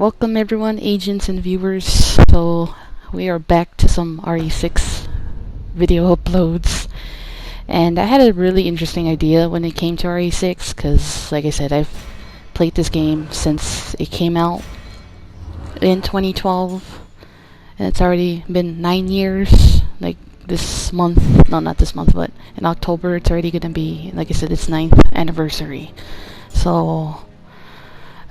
Welcome everyone, agents and viewers. So we are back to some RE6 video uploads, and I had a really interesting idea when it came to RE6 because, like I said, I've played this game since it came out in 2012, and it's already been 9 years. Like this month, no, not this month, but in October, it's already gonna be, like I said, its 9th anniversary. So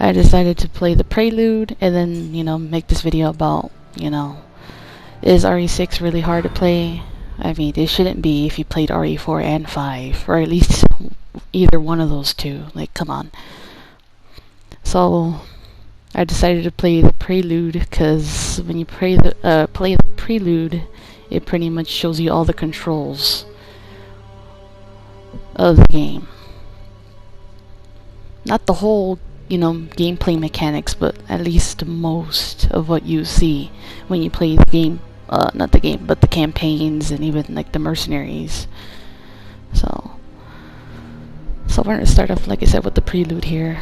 I decided to play the Prelude and then, make this video about, is RE6 really hard to play? I mean, it shouldn't be if you played RE4 and 5, or at least either one of those two. Like, come on. So I decided to play the Prelude because when you play the Prelude, it pretty much shows you all the controls of the game. Not the whole gameplay mechanics, but at least most of what you see when you play the game, not the game, but the campaigns and even like the mercenaries. So we're gonna start off, like I said, with the Prelude here.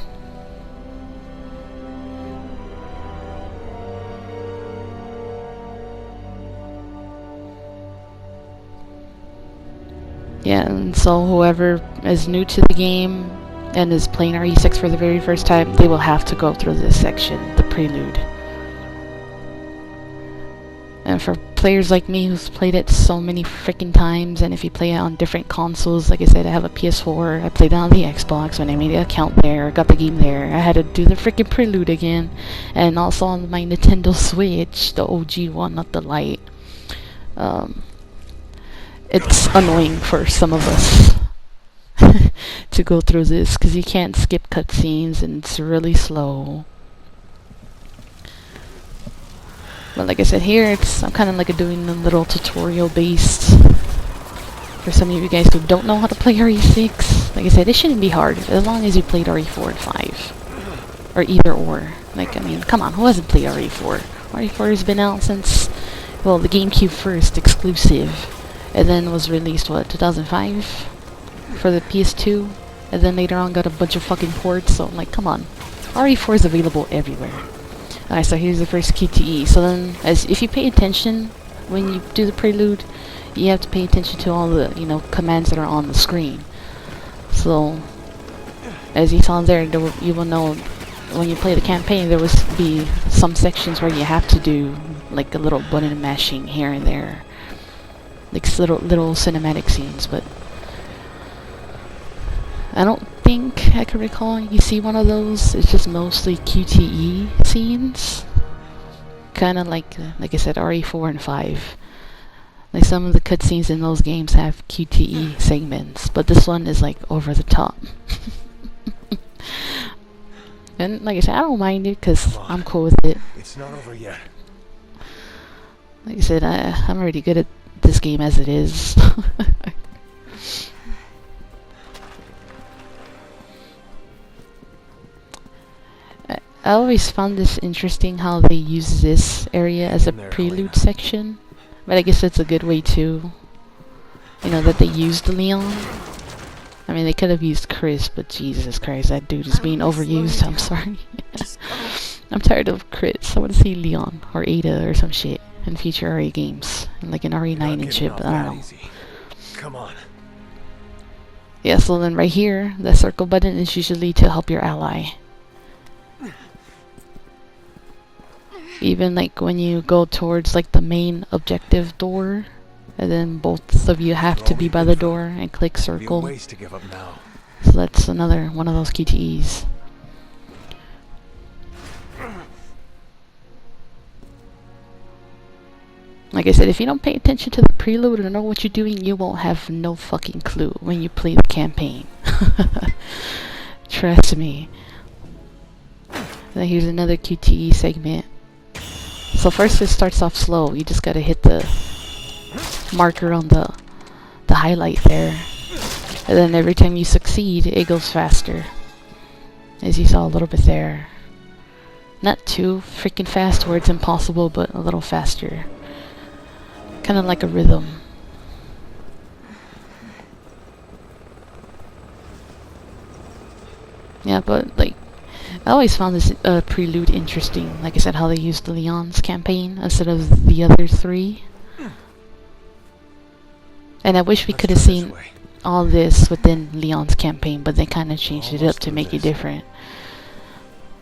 Yeah, and so whoever is new to the game and is playing RE6 for the very first time, they will have to go through this section, the Prelude. And for players like me who's played it so many freaking times, and if you play it on different consoles, like I said, I have a PS4, I played it on the Xbox when I made an account there, got the game there, I had to do the freaking Prelude again, and also on my Nintendo Switch, the OG one, not the Lite. It's annoying for some of us to go through this because you can't skip cutscenes and it's really slow. But like I said, here I'm kind of like doing a little tutorial based for some of you guys who don't know how to play RE6. Like I said, it shouldn't be hard as long as you played RE4 and 5 or either or. Like, I mean, come on, who hasn't played RE4? RE4 has been out since, well, the GameCube first, exclusive, and then was released, what, 2005 for the PS2, and then later on got a bunch of fucking ports. So I'm like, come on, RE4 is available everywhere. Alright, so here's the first QTE. So then, if you pay attention when you do the Prelude, you have to pay attention to all the commands that are on the screen. So as you saw there, you will know when you play the campaign there will be some sections where you have to do like a little button mashing here and there, like little cinematic scenes. But I don't think I can recall you see one of those. It's just mostly QTE scenes, kind of like I said, RE4 and 5. Like some of the cutscenes in those games have QTE segments, but this one is like over the top. And like I said, I don't mind it because I'm cool with it. It's not over yet. Like I said, I'm already good at this game as it is. I always found this interesting how they use this area as a Prelude section, but I guess it's a good way too, that they used Leon. I mean, they could have used Chris, but Jesus Christ, that dude is being overused. I'm sorry. I'm tired of Chris. I want to see Leon or Ada or some shit in future RE games, like in RE9 and shit, but I don't know. Come on. Yeah, so then right here, the circle button is usually to help your ally. Even like when you go towards like the main objective door, and then both of you have to be by the door and click circle. Ways to give up now. So that's another one of those QTEs. Like I said, if you don't pay attention to the Prelude or know what you're doing, you won't have no fucking clue when you play the campaign. Trust me. Then here's another QTE segment. So first it starts off slow. You just gotta hit the marker on the highlight there, and then every time you succeed it goes faster, as you saw a little bit there. Not too freaking fast where it's impossible, but a little faster, kind of like a rhythm. Yeah, but like I always found this Prelude interesting. Like I said, how they used Leon's campaign instead of the other three. And I wish we could have seen all this within Leon's campaign, but they kind of changed it up to make it different.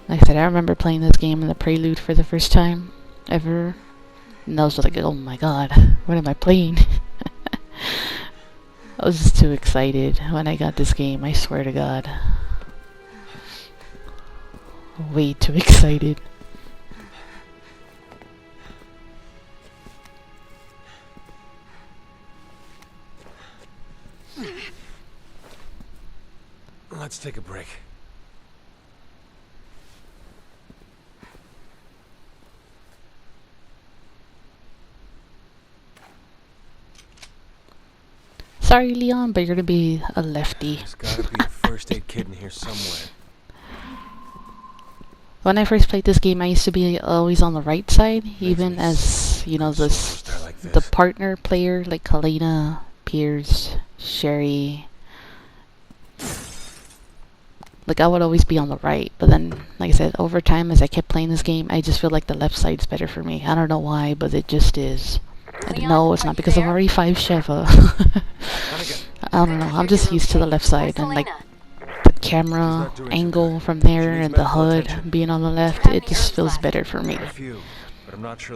Like I said, I remember playing this game in the Prelude for the first time ever. And I was like, oh my god, what am I playing? I was just too excited when I got this game, I swear to god. Way too excited. Let's take a break. Sorry, Leon, but you're gonna be a lefty. There's gotta be a first aid kit in here somewhere. When I first played this game, I used to be always on the right side, even as, you know, the partner player, like Helena, Piers, Sherry. Like, I would always be on the right, but then, like I said, over time, as I kept playing this game, I just feel like the left side's better for me. I don't know why, but it just is. And no, it's not because of RE5 Sheva. I don't know, I'm just used to the left side, and like, the camera angle from there and the HUD being on the left, it just feels better for me.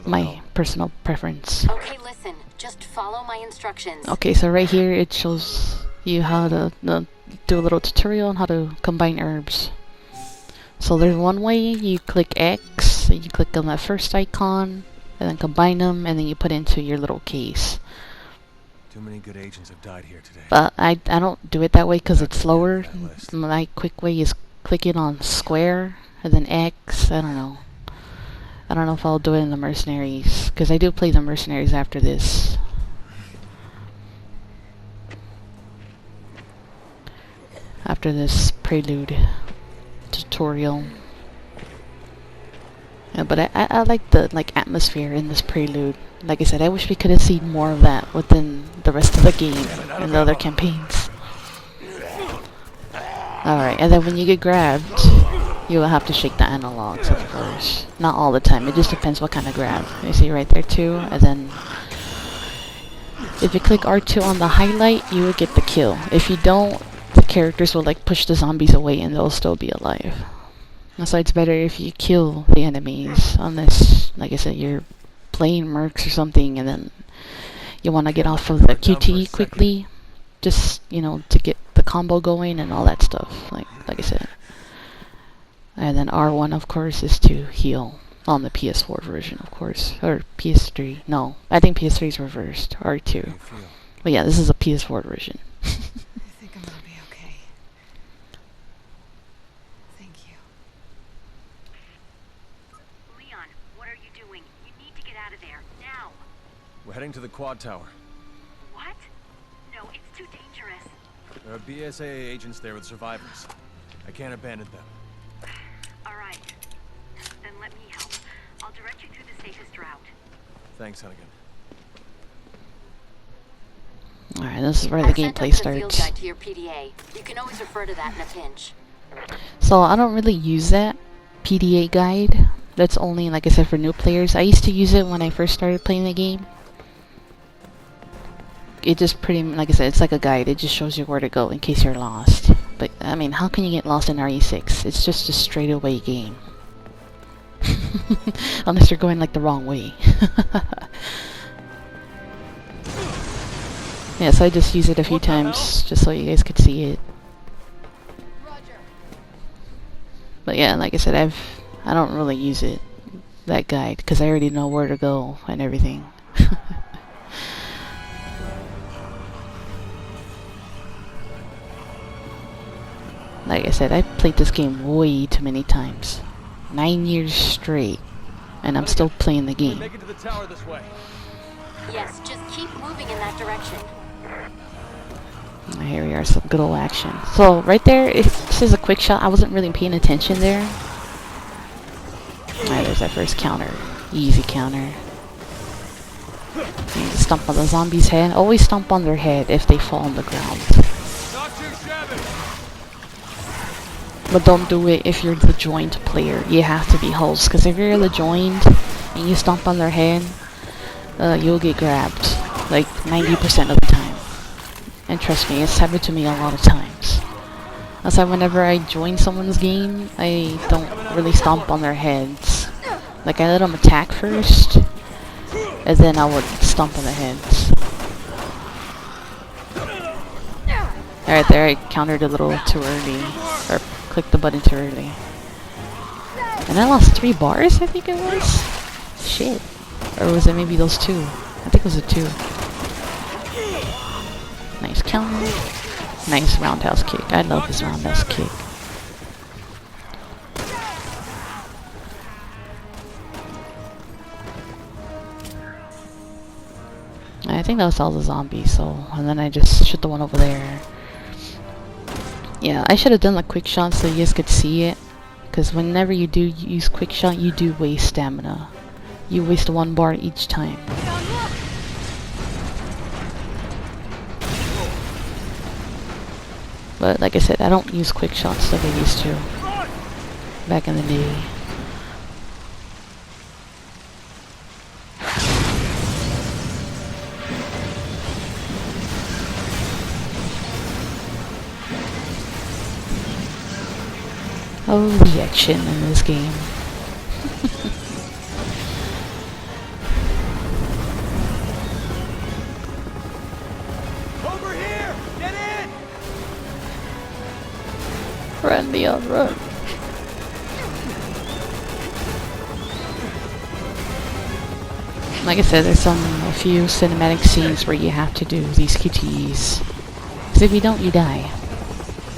My personal preference. Okay, listen, just follow my instructions. Okay, so right here it shows you how to do a little tutorial on how to combine herbs. So there's one way: you click X, and you click on that first icon, and then combine them, and then you put into your little case. Too many good agents have died here today. But I don't do it that way because it's slower. My quick way is clicking on square and then X. I don't know. I don't know if I'll do it in the Mercenaries, because I do play the Mercenaries after this. After this Prelude tutorial. Yeah, but I like the atmosphere in this Prelude. Like I said, I wish we could have seen more of that within the rest of the game and the other campaigns. Alright, and then when you get grabbed, you will have to shake the analogs, of course. Not all the time, it just depends what kind of grab. You see right there too, and then if you click R2 on the highlight, you will get the kill. If you don't, the characters will like push the zombies away and they'll still be alive. So it's better if you kill the enemies, unless, like I said, you're playing mercs or something and then you want to get off of the QTE quickly, just, you know, to get the combo going and all that stuff, like I said. And then R1, of course, is to heal on the PS4 version, of course, or PS3. No, I think PS3 is reversed. R2. But yeah, this is a PS4 version. I think I'm gonna be okay. Thank you. Leon, what are you doing? You need to get out of there, now! We're heading to the quad tower. What? No, it's too dangerous. There are BSAA agents there with survivors. I can't abandon them. Alright. Then let me help. I'll direct you through the safest route. Thanks, Hunnigan. Alright, this is where the gameplay starts. Field guide to your PDA. You can always refer to that in a pinch. So I don't really use that PDA guide. That's only, like I said, for new players. I used to use it when I first started playing the game. It just pretty, like I said, it's like a guide. It just shows you where to go in case you're lost. But, I mean, how can you get lost in RE6? It's just a straightaway game. Unless you're going, like, the wrong way. Yeah, so I just use it a few times, just so you guys could see it. But yeah, like I said, I don't really use it, that guide, because I already know where to go and everything. Like I said, I've played this game way too many times. 9 years straight. And I'm still playing the game. Make it to the tower this way. Yes, just keep moving in that direction. Here we are, some good old action. So, right there, this is a quick shot. I wasn't really paying attention there. Alright, there's that first counter. Easy counter. You stomp on the zombie's head. Always stomp on their head if they fall on the ground. Not too shabby. But don't do it if you're the joined player. You have to be host, because if you're the joined and you stomp on their head, you'll get grabbed like 90% of the time. And trust me, it's happened to me a lot of times. That's why whenever I join someone's game, I don't really stomp on their heads. Like, I let them attack first, and then I would stomp on their heads. Alright, there I countered a little too early. Or clicked the button too early. And I lost 3 bars, I think it was? Shit. Or was it maybe those 2? I think it was a 2. Nice counter. Nice roundhouse kick. I love this roundhouse kick. I think that was all the zombies, so... And then I just shoot the one over there. Yeah, I should have done the quick shot so you guys could see it. Because whenever you do use quick shot, you do waste stamina. You waste 1 bar each time. But like I said, I don't use quick shots like I used to back in the day. Oh, the action in this game. Over here! Get in! Run, Leon, run. Like I said, there's a few cinematic scenes where you have to do these QTEs. Because if you don't, you die.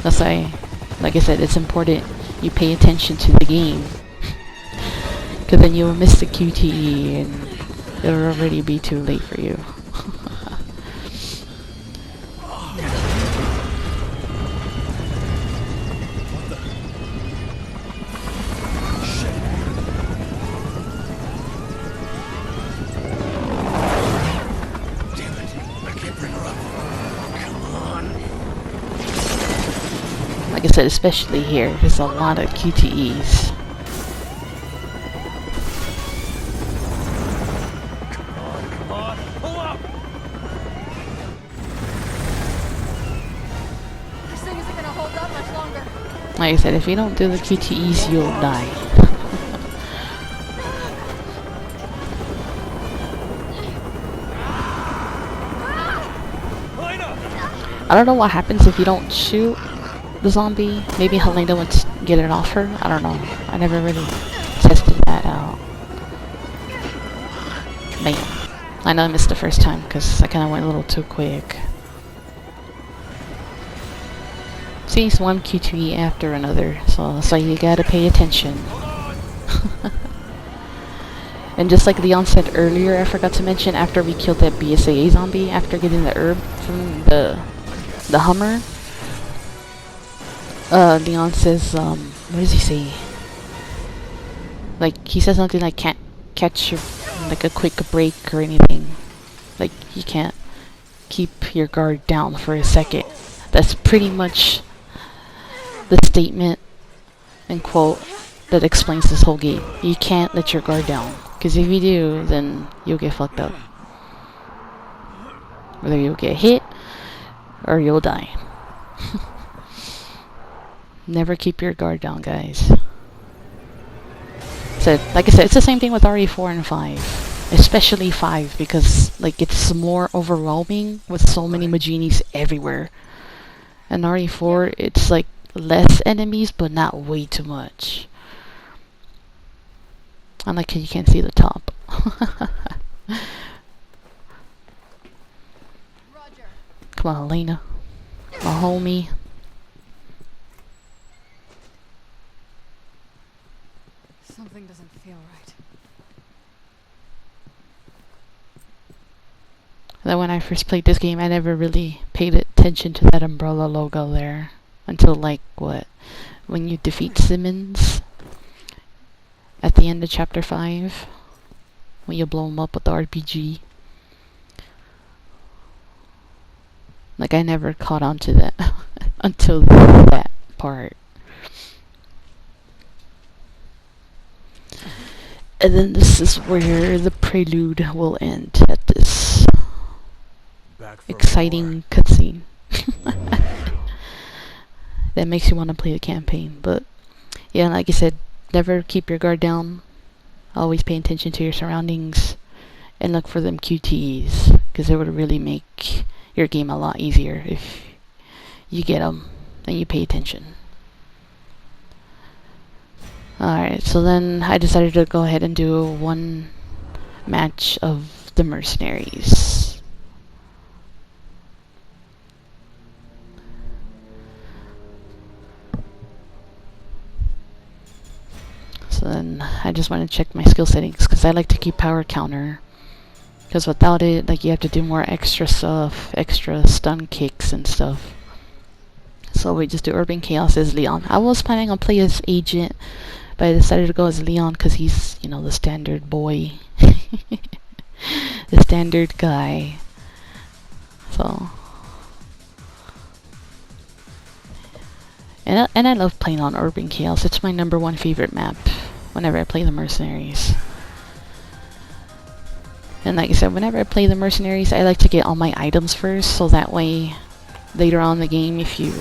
That's why, like I said, it's important you pay attention to the game. Because then you'll miss the QTE and it'll already be too late for you. Like I said, especially here, there's a lot of QTEs. Come on, pull up! This thing isn't gonna hold up much longer. Like I said, if you don't do the QTEs, you'll die. I don't know what happens if you don't shoot the zombie. Maybe Helena would get it off her. I don't know. I never really tested that out. Man. I know I missed the first time because I kind of went a little too quick. See, it's one QTE after another, so you gotta pay attention. And just like Leon said earlier, I forgot to mention, after we killed that BSAA zombie, after getting the herb from the Hummer, Leon says, what does he say? Like, he says something like, can't catch your, like, a quick break or anything. Like, you can't keep your guard down for a second. That's pretty much the statement and quote that explains this whole game. You can't let your guard down, because if you do, then you'll get fucked up. Whether you'll get hit or you'll die. Never keep your guard down, guys. So, like I said, it's the same thing with RE4 and 5. Especially 5, because, like, it's more overwhelming with so many Majinis everywhere. And RE4, it's, like, less enemies, but not way too much. I like how you can't see the top. Roger. Come on, Helena. My homie. Something doesn't feel right. That when I first played this game, I never really paid attention to that umbrella logo there. Until, like, what? When you defeat Simmons at the end of chapter 5. When you blow him up with the RPG. Like, I never caught on to that until that part. And then this is where the prelude will end at this Back for exciting cutscene. That makes you want to play the campaign. But yeah, like I said, never keep your guard down. Always pay attention to your surroundings and look for them QTEs, because it would really make your game a lot easier if you get them and you pay attention. Alright, so then I decided to go ahead and do one match of the mercenaries. So then I just want to check my skill settings, because I like to keep power counter, because without it, like, you have to do more extra stuff, extra stun kicks and stuff. So we just do Urban Chaos as Leon. I was planning on playing as Agent, but I decided to go as Leon because he's, you know, the standard boy. The standard guy. So. And I love playing on Urban Chaos. It's my #1 favorite map whenever I play the mercenaries. And like I said, whenever I play the mercenaries, I like to get all my items first, so that way later on in the game, if you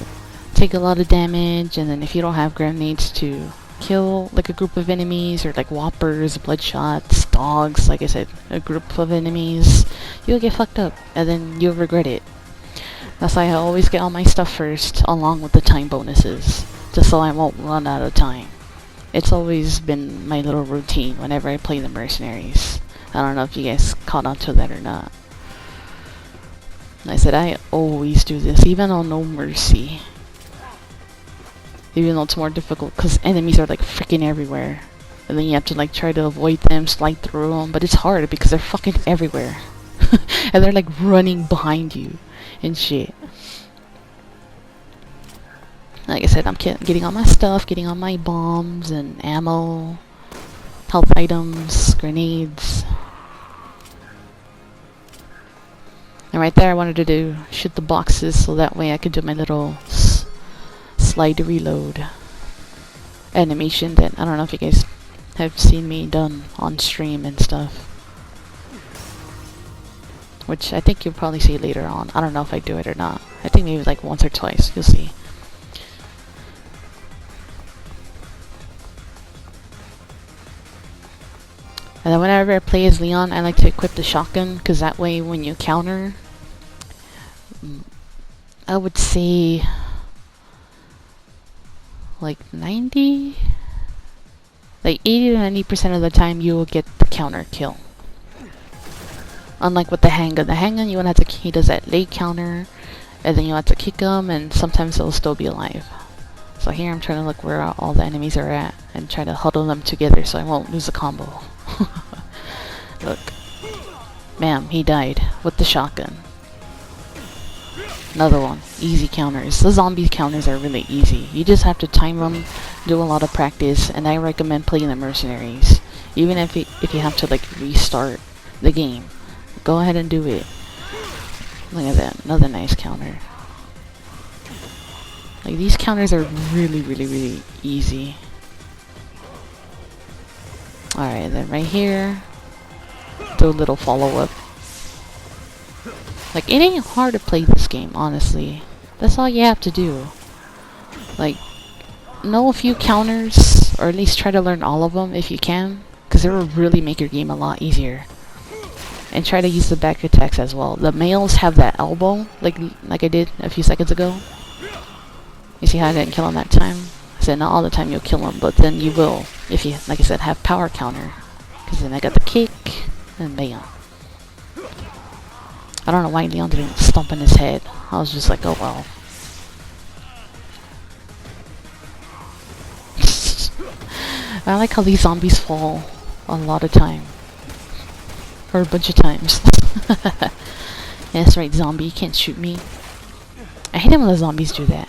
take a lot of damage, and then if you don't have grenades to kill like a group of enemies, or like whoppers, bloodshots, dogs, like I said, a group of enemies, you'll get fucked up and then you'll regret it. That's why I always get all my stuff first, along with the time bonuses, just so I won't run out of time. It's always been my little routine whenever I play the mercenaries. I don't know if you guys caught on to that or not. Like I said, I always do this, even on No Mercy. Even though it's more difficult, because enemies are like freaking everywhere. And then you have to like try to avoid them, slide through them. But it's hard because they're fucking everywhere. And they're like running behind you and shit. Like I said, I'm getting all my stuff, getting all my bombs and ammo, health items, grenades. And right there I wanted to do shoot the boxes, so that way I could do my little slide to reload animation that I don't know if you guys have seen me done on stream and stuff, which I think you'll probably see later on. I don't know if I do it or not. I think maybe like once or twice. You'll see. And then whenever I play as Leon, I like to equip the shotgun, because that way when you counter, I would say like 80 to 90% of the time you will get the counter kill. Unlike with the handgun, you won't have to, he does that late counter, and then you have to kick him, and sometimes he'll still be alive. So here I'm trying to look where all the enemies are at, and try to huddle them together so I won't lose a combo. Look. Bam, he died with the shotgun. Another one. Easy counters. The zombie counters are really easy. You just have to time them, do a lot of practice, and I recommend playing the mercenaries. Even if you have to like restart the game, go ahead and do it. Look at that. Another nice counter. Like, these counters are really, really, really easy. Alright, then right here, do a little follow-up. Like, it ain't hard to play this game, honestly. That's all you have to do. Like, know a few counters, or at least try to learn all of them if you can, because it will really make your game a lot easier. And try to use the back attacks as well. The males have that elbow, like I did a few seconds ago. You see how I didn't kill him that time? I said not all the time you'll kill him, but then you will if you, like I said, have power counter. Because then I got the kick, and bam. I don't know why Leon didn't stomp in his head. I was just like, oh well. I like how these zombies fall a lot of time. Or a bunch of times. Yeah, that's right, zombie. You can't shoot me. I hate it when the zombies do that.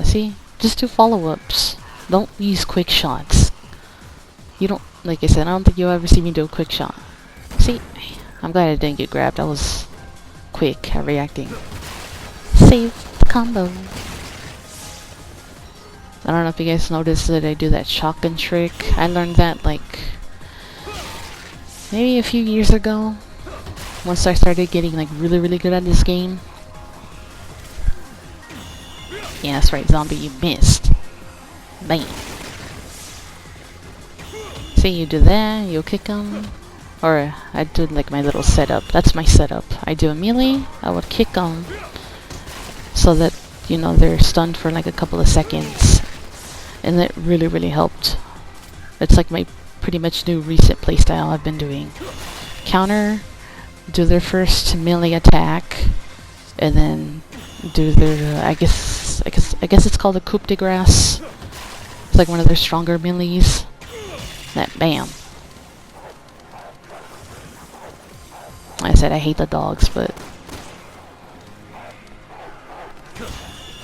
See? Just do follow-ups. Don't use quick shots. You don't, like I said, I don't think you'll ever see me do a quick shot. See? I'm glad I didn't get grabbed. I was quick at reacting. Save the combo. I don't know if you guys noticed that I do that shotgun trick. I learned that like maybe a few years ago. Once I started getting like really good at this game. Yeah, that's right, zombie, you missed. Bam. See, you do that, you'll kick them. Or I do like my little setup. That's my setup. I do a melee, I would kick them so that, you know, they're stunned for like a couple of seconds. And that really helped. It's like my pretty much new recent playstyle I've been doing. Counter, do their first melee attack, and then do their, I guess it's called a coup de grace. It's like one of their stronger melees. That bam. Like I said, I hate the dogs, but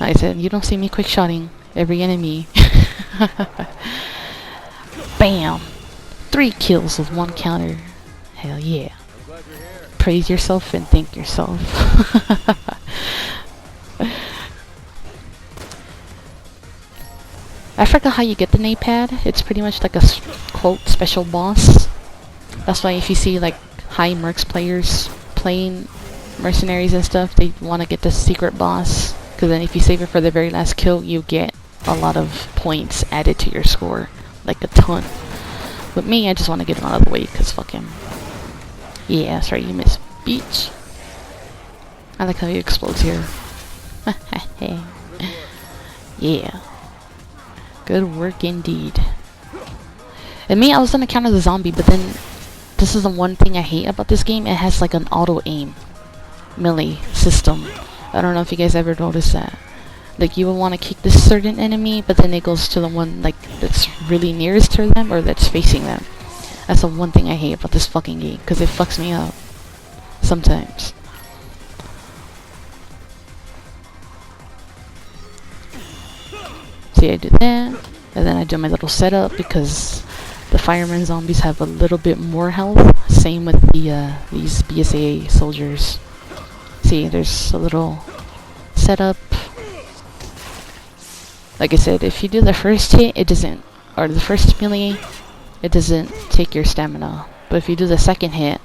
like I said, you don't see me quick shotting every enemy. Bam! 3 kills with 1 counter. Hell yeah. Praise yourself and thank yourself. I forgot how you get the napad. It's pretty much like a quote special boss. That's why if you see like high mercs players playing mercenaries and stuff, they want to get the secret boss. Because then if you save it for the very last kill, you get a lot of points added to your score. Like a ton. But me, I just want to get him out of the way because fuck him. Yeah, that's right, you miss beach. I like how he explodes here. Yeah. Good work indeed. And me, I was gonna counter the zombie, but then this is the one thing I hate about this game. It has like an auto aim melee system. I don't know if you guys ever noticed that. Like you will want to kick this certain enemy, but then it goes to the one like that's really nearest to them or that's facing them. That's the one thing I hate about this fucking game, because it fucks me up sometimes. See, I do that, and then I do my little setup because the fireman zombies have a little bit more health. Same with the these BSAA soldiers. See, there's a little setup. Like I said, if you do the first hit, it doesn't, or the first melee, it doesn't take your stamina. But if you do the second hit,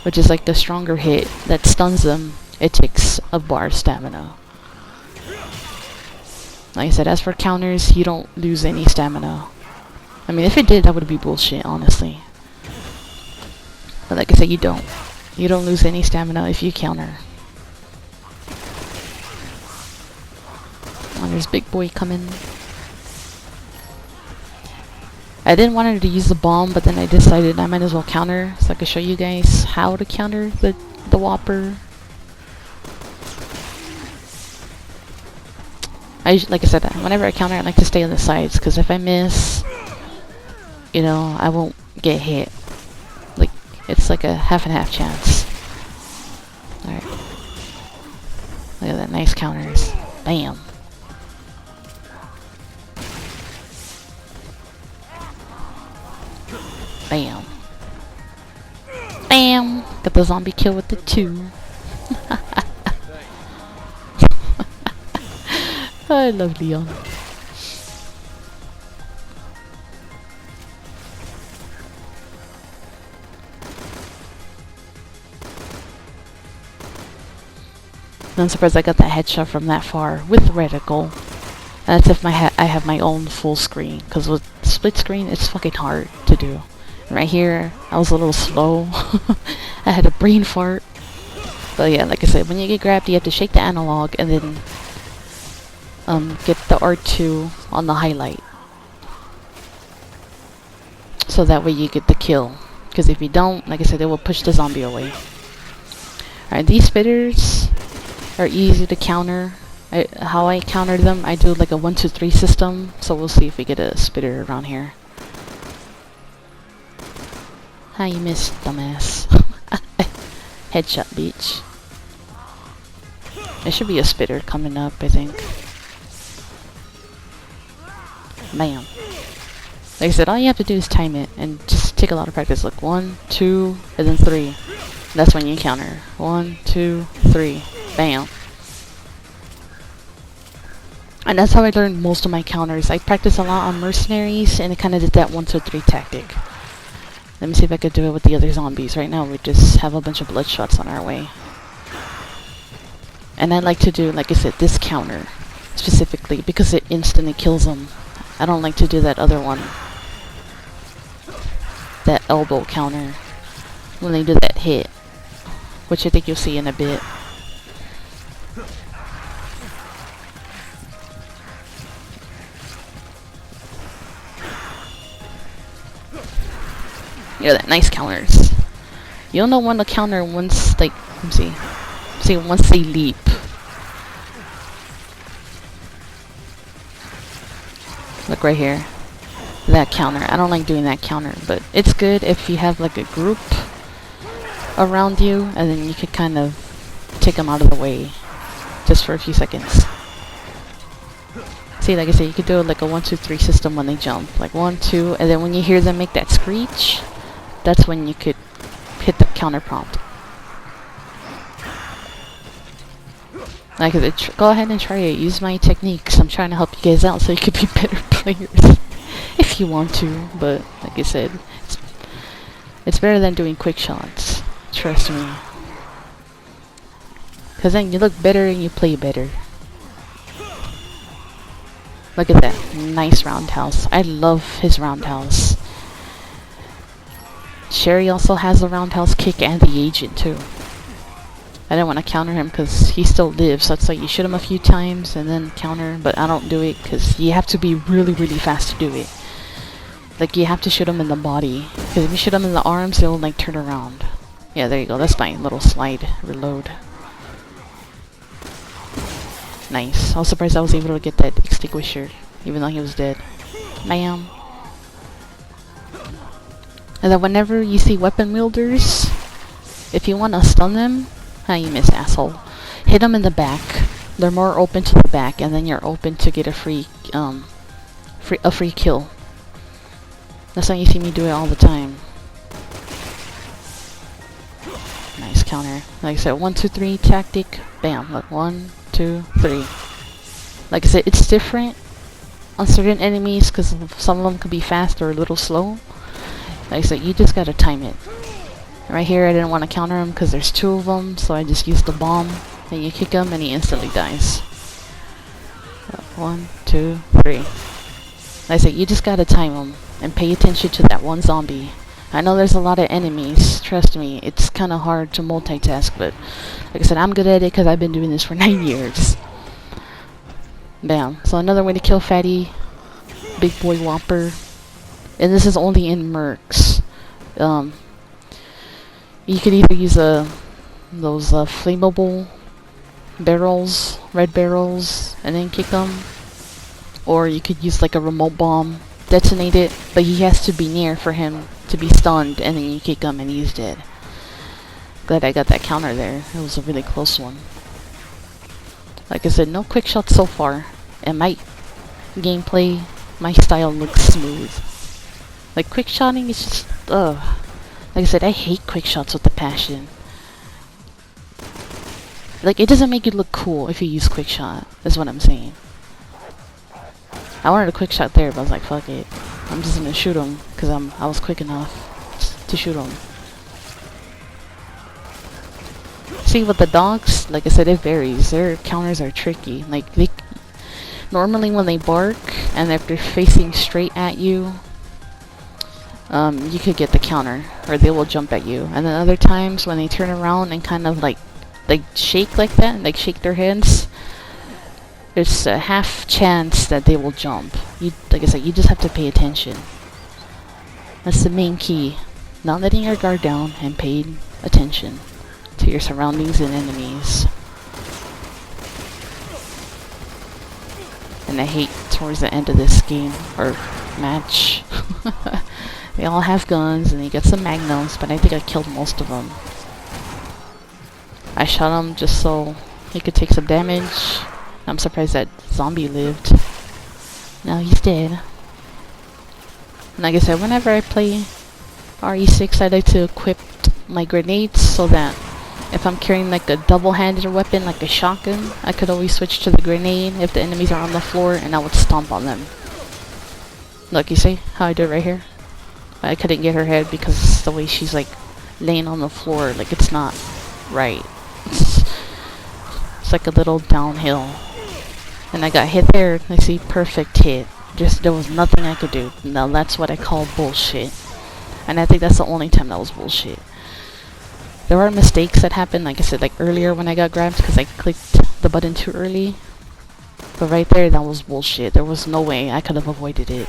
which is like the stronger hit that stuns them, it takes a bar stamina. Like I said, as for counters, you don't lose any stamina. I mean, if it did, that would be bullshit, honestly. But like I said, you don't. You don't lose any stamina if you counter. Oh, there's big boy coming. I didn't want to use the bomb, but then I decided I might as well counter, so I could show you guys how to counter the Whopper. Like I said, whenever I counter, I like to stay on the sides, because if I miss, you know, I won't get hit. Like, it's like a half and half chance. Alright. Look at that, nice counters. Bam. Bam. Bam! Got the zombie kill with the 2. I love Leon. I'm surprised I got that headshot from that far with reticle. And that's if I have my own full screen, because with split screen it's fucking hard to do. Right here, I was a little slow. I had a brain fart. But yeah, like I said, when you get grabbed, you have to shake the analog and then get the R2 on the highlight. So that way you get the kill. Because if you don't, like I said, it will push the zombie away. Alright, these spitters are easy to counter. How I counter them, I do like a 1, 2, 3 system. So we'll see if we get a spitter around here. How you missed, dumbass. Headshot, bitch. There should be a spitter coming up, I think. Bam. Like I said, all you have to do is time it and just take a lot of practice. Like 1, 2, and then 3. That's when you counter. 1, 2, 3. Bam. And that's how I learned most of my counters. I practiced a lot on mercenaries, and I kind of did that 1, 2, 3 tactic. Let me see if I could do it with the other zombies. Right now we just have a bunch of bloodshots on our way. And I like to do, like I said, this counter specifically because it instantly kills them. I don't like to do that other one. That elbow counter. When they do that hit. Which I think you'll see in a bit. Yeah, that nice counters. You'll know when to counter once, like, let me see. See, once they leap. Look right here. That counter. I don't like doing that counter, but it's good if you have like a group around you, and then you could kind of take them out of the way just for a few seconds. See, like I said, you could do it like a 1, 2, 3 system when they jump. Like 1, 2, and then when you hear them make that screech, that's when you could hit the counter prompt. Like I said, go ahead and try it. Use my techniques. I'm trying to help you guys out so you could be better players. If you want to, but like I said, it's better than doing quick shots. Trust me. Because then you look better and you play better. Look at that. Nice roundhouse. I love his roundhouse. Sherry also has the roundhouse kick and the agent too. I didn't want to counter him because he still lives. So it's like you shoot him a few times and then counter. But I don't do it because you have to be really, really fast to do it. Like you have to shoot him in the body. Because if you shoot him in the arms, they'll like turn around. Yeah, there you go. That's my little slide reload. Nice. I was surprised I was able to get that extinguisher. Even though he was dead. Bam. And then whenever you see weapon wielders, if you want to stun them, you miss, asshole. Hit them in the back. They're more open to the back, and then you're open to get a free kill. That's how you see me do it all the time. Nice counter. Like I said, 1, 2, 3 tactic. Bam. Look, 1, 2, 3. Like I said, it's different on certain enemies because some of them could be fast or a little slow. Like I said, you just gotta time it. Right here, I didn't want to counter him because there's 2 of them, so I just used the bomb. Then you kick him and he instantly dies. 1, 2, 3. Like I said, you just gotta time him and pay attention to that one zombie. I know there's a lot of enemies, trust me, it's kind of hard to multitask, but like I said, I'm good at it because I've been doing this for 9 years. Bam. So another way to kill Fatty, Big Boy Whopper, and this is only in mercs. You could either use those flammable barrels, red barrels, and then kick them, or you could use like a remote bomb, detonate it, but he has to be near for him to be stunned, and then you kick him and he's dead. Glad I got that counter there. It was a really close one. Like I said, no quick shots so far, and my gameplay, my style looks smooth. Like quick shotting is just, ugh. Like I said, I hate quick shots with a passion. Like, it doesn't make you look cool if you use quick shot. That's what I'm saying. I wanted a quick shot there, but I was like, fuck it. I'm just gonna shoot him because I was quick enough to shoot him. See, with the dogs, like I said, it varies. Their counters are tricky. Like, normally when they bark and if they're facing straight at you, you could get the counter, or they will jump at you. And then other times when they turn around and kind of like shake like that, like shake their heads, there's a half chance that they will jump. Like I said, you just have to pay attention. That's the main key. Not letting your guard down and paying attention to your surroundings and enemies. And I hate towards the end of this game, or match. They all have guns and they get some magnums, but I think I killed most of them. I shot him just so he could take some damage. I'm surprised that zombie lived. Now he's dead. And like I said, whenever I play RE6, I like to equip my grenades so that If I'm carrying like a double-handed weapon, like a shotgun, I could always switch to the grenade if the enemies are on the floor, and I would stomp on them. Look, you see how I do it right here? I couldn't get her head because the way she's like laying on the floor, like it's not right. It's like a little downhill. And I got hit there. I see, perfect hit. Just there was nothing I could do. Now that's what I call bullshit. And I think that's the only time that was bullshit. There are mistakes that happened, like I said, like earlier when I got grabbed because I clicked the button too early. But right there, that was bullshit. There was no way I could have avoided it.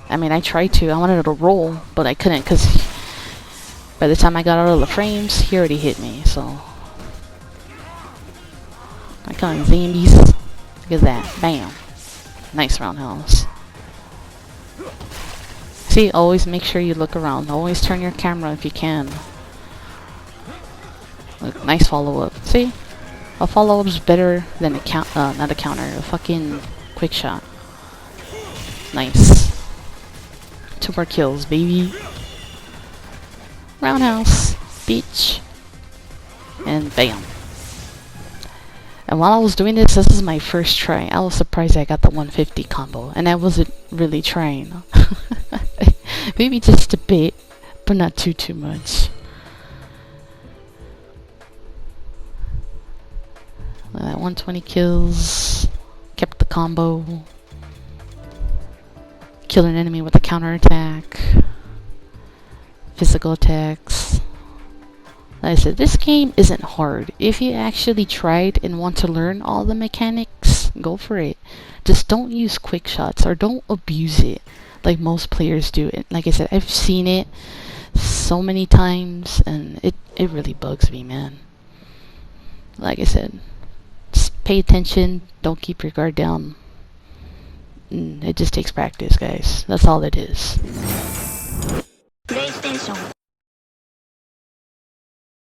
I mean, I tried to. I wanted to roll, but I couldn't because by the time I got out of the frames, he already hit me, so. I call him zombies. Look at that. Bam. Nice roundhouse. See, always make sure you look around. Always turn your camera if you can. Look, nice follow-up. See? A follow-up's better than a not a counter, a fucking quick shot. Nice. 2 more kills, baby. Roundhouse. Bitch. And bam. And while I was doing this is my first try. I was surprised I got the 150 combo. And I wasn't really trying. Maybe just a bit, but not too much. Look at that, 120 kills. Kept the combo. Kill an enemy with a counterattack. Physical attacks. Like I said, this game isn't hard. If you actually tried and want to learn all the mechanics, go for it. Just don't use quick shots or don't abuse it like most players do. And like I said, I've seen it so many times and it really bugs me, man. Like I said, just pay attention, don't keep your guard down. It just takes practice, guys. That's all it is.